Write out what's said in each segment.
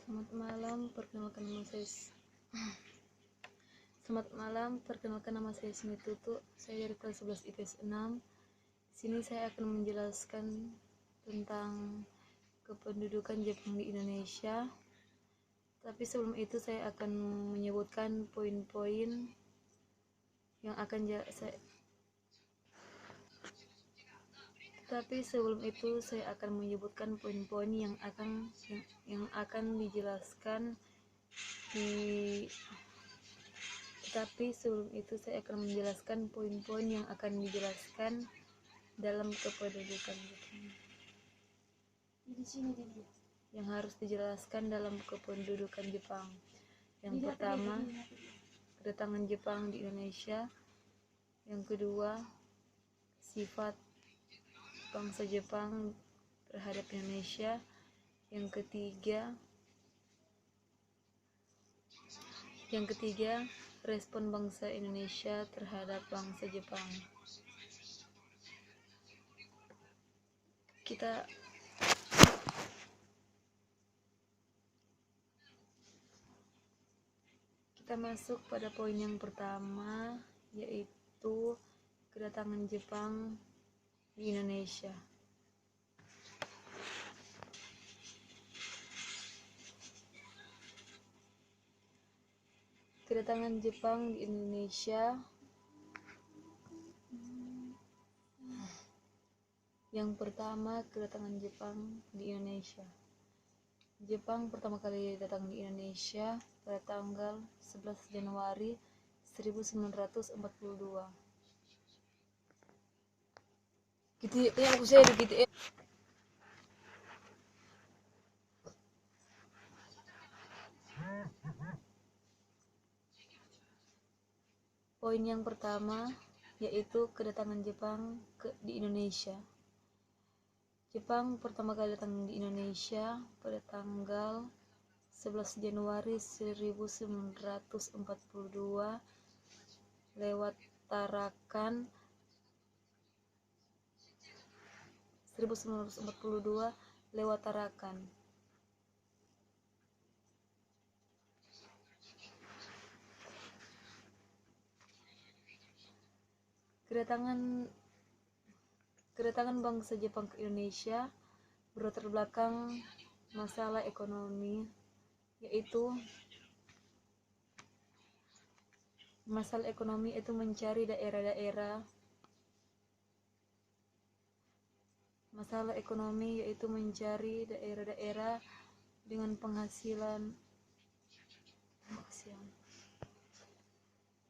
Selamat malam, perkenalkan nama saya Selamat malam, perkenalkan nama saya Sini Tutu. Saya dari kelas 11 IPS 6. Di sini saya akan menjelaskan tentang kependudukan Jepang di Indonesia. Tapi sebelum itu saya akan menyebutkan poin-poin yang akan dijelaskan poin-poin yang akan dijelaskan dalam kependudukan Jepang. Yang harus dijelaskan dalam kependudukan Jepang. Yang pertama, kedatangan Jepang di Indonesia. Yang kedua, sifat bangsa Jepang terhadap Indonesia. Yang ketiga, respon bangsa Indonesia terhadap bangsa Jepang. Kita masuk pada poin yang pertama, yaitu kedatangan Jepang di Indonesia. Kedatangan Jepang di Indonesia. Yang pertama, kedatangan Jepang di Indonesia. Jepang pertama kali datang di Indonesia pada tanggal 11 Januari 1942. Poin yang pertama yaitu kedatangan Jepang di Indonesia. Jepang pertama kali datang di Indonesia pada tanggal 11 Januari 1942 lewat Tarakan. Kedatangan bangsa Jepang ke Indonesia berlatar belakang masalah ekonomi, yaitu mencari daerah-daerah dengan penghasilan,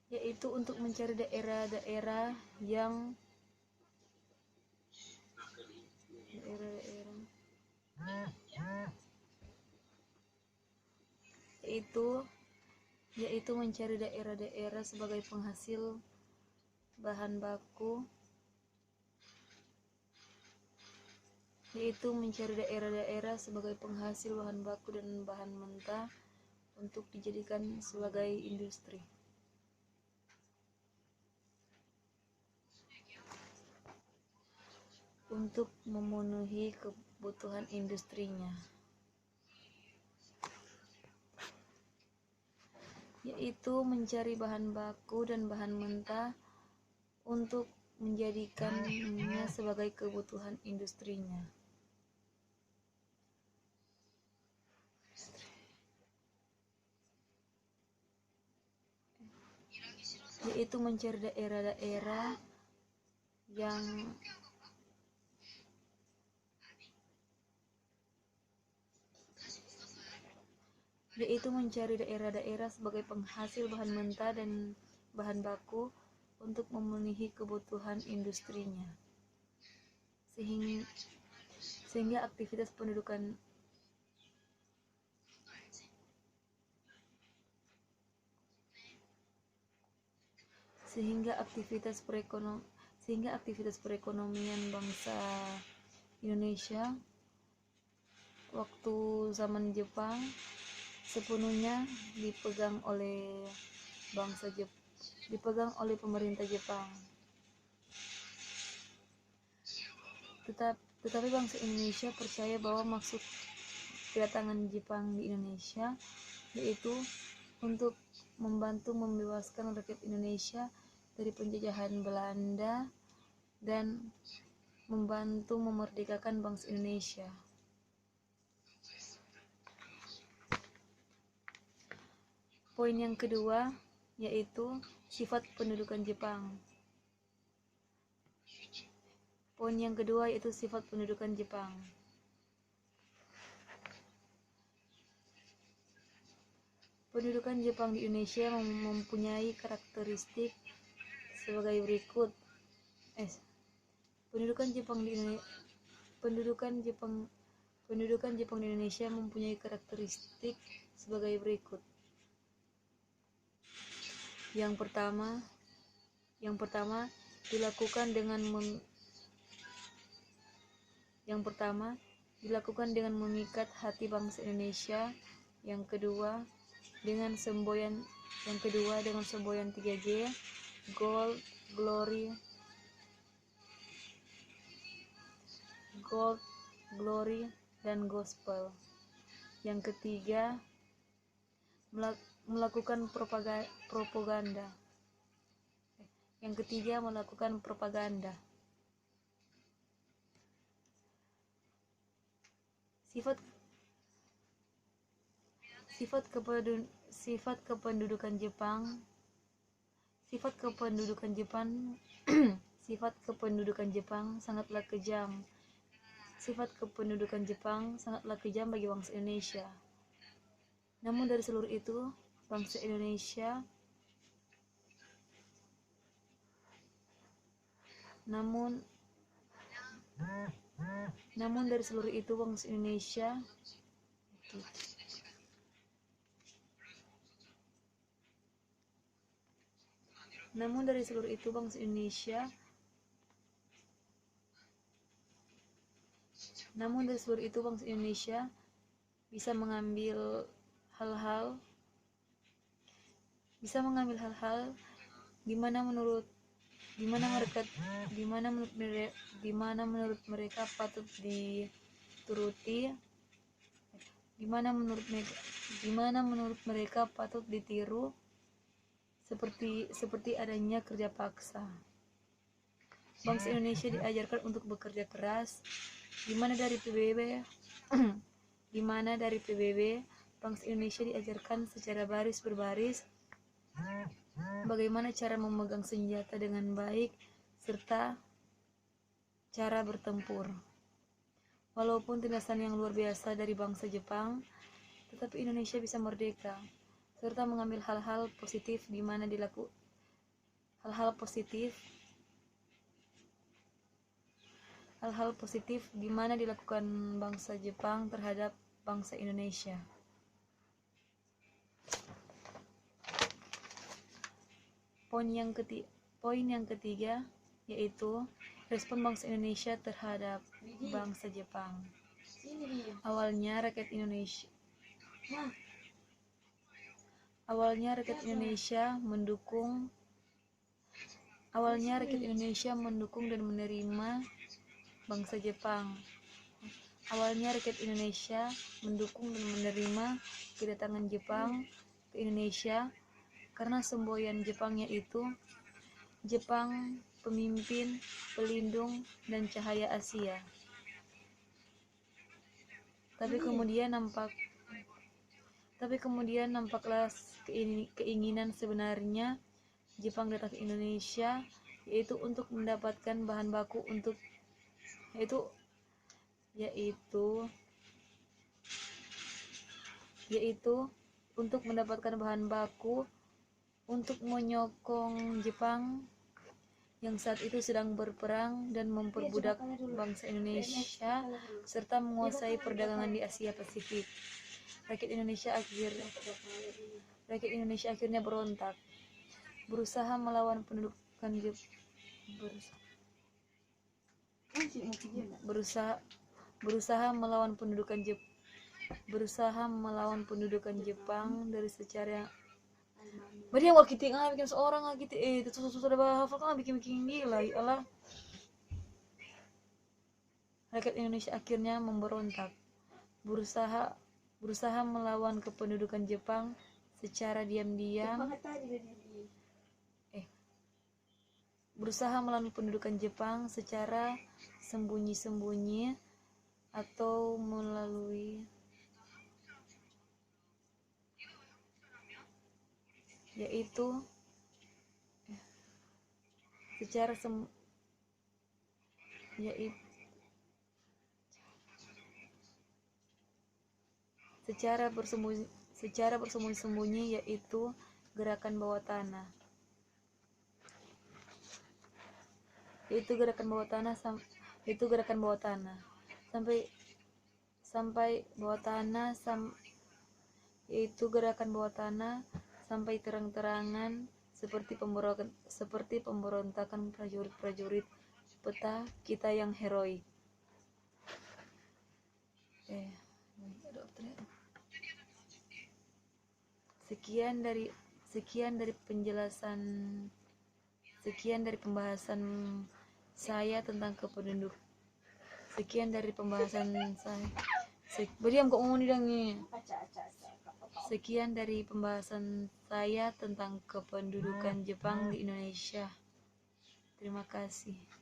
yaitu untuk mencari daerah-daerah yang mencari daerah-daerah sebagai penghasil bahan baku, dan bahan mentah untuk dijadikan sebagai industri. Untuk memenuhi kebutuhan industrinya, yaitu mencari bahan baku dan bahan mentah untuk menjadikannya sebagai kebutuhan industrinya. Yaitu mencari daerah-daerah sebagai penghasil bahan mentah dan bahan baku untuk memenuhi kebutuhan industrinya, sehingga aktivitas perekonomian bangsa Indonesia waktu zaman Jepang sepenuhnya dipegang oleh pemerintah Jepang. Tetapi bangsa Indonesia percaya bahwa kedatangan Jepang di Indonesia, yaitu untuk membantu membebaskan rakyat Indonesia dari penjajahan Belanda dan membantu memerdekakan bangsa Indonesia. Poin yang kedua yaitu sifat pendudukan Jepang. Poin yang kedua yaitu sifat pendudukan Jepang. Pendudukan Jepang di Indonesia mempunyai karakteristik sebagai berikut. Pendudukan Jepang di Indonesia mempunyai karakteristik sebagai berikut. Yang pertama dilakukan dengan memikat hati bangsa Indonesia. Yang kedua dengan semboyan 3G, Gold, Glory, dan Gospel. Yang ketiga melakukan propaganda. Sifat kependudukan Jepang sangatlah kejam. Sifat kependudukan Jepang sangatlah kejam bagi bangsa Indonesia. Namun dari seluruh itu, bangsa Indonesia bangsa Indonesia bisa mengambil hal-hal di mana menurut mereka patut dituruti, di mana menurut mereka patut ditiru, seperti adanya kerja paksa. Bangsa Indonesia diajarkan untuk bekerja keras, di mana dari PBB bangsa Indonesia diajarkan secara baris berbaris bagaimana cara memegang senjata dengan baik serta cara bertempur. Walaupun tindasan yang luar biasa dari bangsa Jepang, tetapi Indonesia bisa merdeka serta mengambil hal-hal positif di mana dilakukan bangsa Jepang terhadap bangsa Indonesia. Poin yang ketiga yaitu respon bangsa Indonesia terhadap bangsa Jepang. Awalnya rakyat Indonesia mendukung dan menerima bangsa Jepang. Kedatangan Jepang ke Indonesia karena semboyan Jepang yaitu Jepang pemimpin, pelindung, dan cahaya Asia. Tapi kemudian nampaklah keinginan sebenarnya Jepang datang ke Indonesia yaitu untuk mendapatkan bahan baku untuk menyokong Jepang yang saat itu sedang berperang dan memperbudak bangsa Indonesia serta menguasai perdagangan di Asia Pasifik. Rakyat Indonesia akhirnya berontak, berusaha melawan pendudukan Jepang dari secara Badi yang bikin seorang itu sudah hafal kan bikin gila ya Allah. Rakyat Indonesia akhirnya memberontak, berusaha berusaha melawan kependudukan Jepang secara diam-diam. Berusaha melawan pendudukan Jepang secara sembunyi-sembunyi atau melalui yaitu secara bersembunyi-sembunyi yaitu gerakan bawah tanah. Yaitu gerakan bawah tanah sampai terang-terangan seperti pemberontakan prajurit-prajurit peta kita yang heroik. Sekian dari pembahasan saya tentang Sekian dari pembahasan saya tentang kependudukan Jepang di Indonesia. Terima kasih.